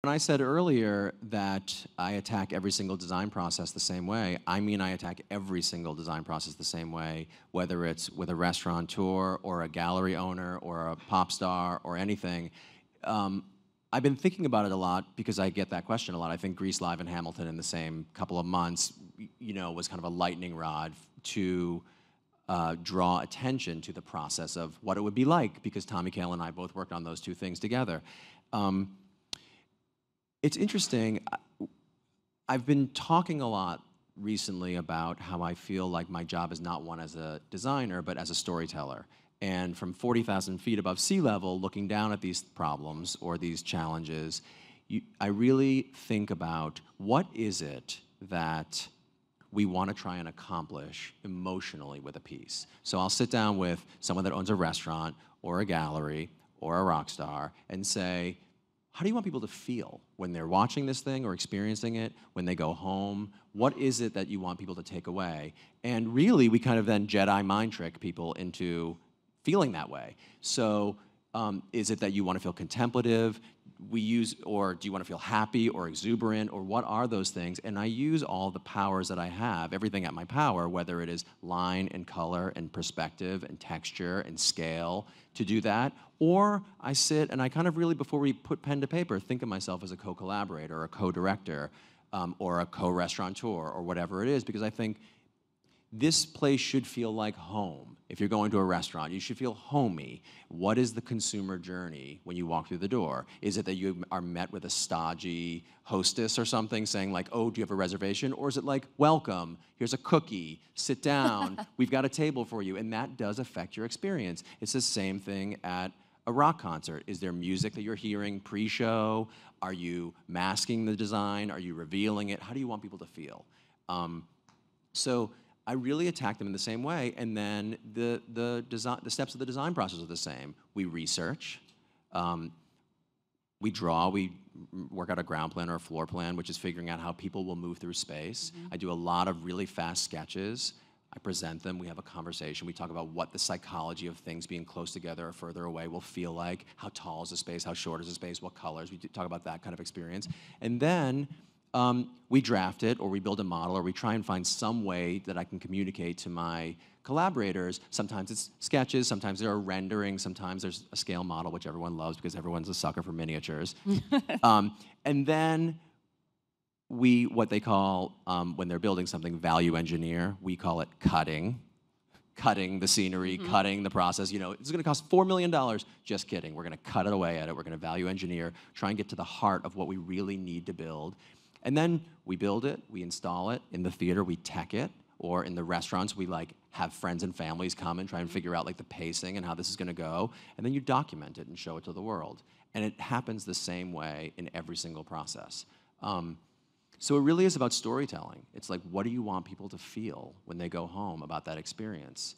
When I said earlier that I attack every single design process the same way, I mean I attack every single design process the same way, whether it's with a restaurateur or a gallery owner or a pop star or anything. I've been thinking about it a lot because I get that question a lot. I think Grease Live and Hamilton in the same couple of months, was kind of a lightning rod to draw attention to the process of what it would be like, because Tommy Kail and I both worked on those two things together. It's interesting. I've been talking a lot recently about how I feel like my job is not one as a designer, but as a storyteller. And from 40,000 feet above sea level, looking down at these problems or these challenges, I really think about what is it that we want to try and accomplish emotionally with a piece. So I'll sit down with someone that owns a restaurant or a gallery or a rock star and say, how do you want people to feel when they're watching this thing or experiencing it, when they go home? What is it that you want people to take away? And really, we kind of then Jedi mind trick people into feeling that way. So is it that you want to feel contemplative? Or do you want to feel happy or exuberant, or what are those things? And I use all the powers that I have, everything at my power, whether it is line and color and perspective and texture and scale, to do that. Or I sit and I kind of really, before we put pen to paper, think of myself as a co-collaborator or a co-director or a co-restaurateur or whatever it is, because I think this place should feel like home. If you're going to a restaurant, you should feel homey. What is the consumer journey when you walk through the door? Is it that you are met with a stodgy hostess or something saying like, oh, do you have a reservation? Or is it like, welcome, here's a cookie, sit down, we've got a table for you. And that does affect your experience. It's the same thing at a rock concert. Is there music that you're hearing pre-show? Are you masking the design? Are you revealing it? How do you want people to feel? So I really attack them in the same way, and then the steps of the design process are the same. We research, we draw, we work out a ground plan or a floor plan, which is figuring out how people will move through space. I do a lot of really fast sketches. I present them, we have a conversation, we talk about what the psychology of things being close together or further away will feel like, how tall is the space, how short is the space, what colors, we talk about that kind of experience. And then we draft it, or we build a model, or we try and find some way that I can communicate to my collaborators. Sometimes it's sketches, sometimes there are renderings, sometimes there's a scale model, which everyone loves because everyone's a sucker for miniatures. And then what they call, when they're building something, value engineer. We call it cutting the scenery, cutting the process. It's gonna cost $4 million. Just kidding, we're gonna cut it away at it. We're gonna value engineer, try and get to the heart of what we really need to build. And then we build it, we install it. In the theater, we tech it. Or in the restaurants, we have friends and families come and try and figure out the pacing and how this is gonna go. And then you document it and show it to the world. And it happens the same way in every single process. So it really is about storytelling. It's like, what do you want people to feel when they go home about that experience?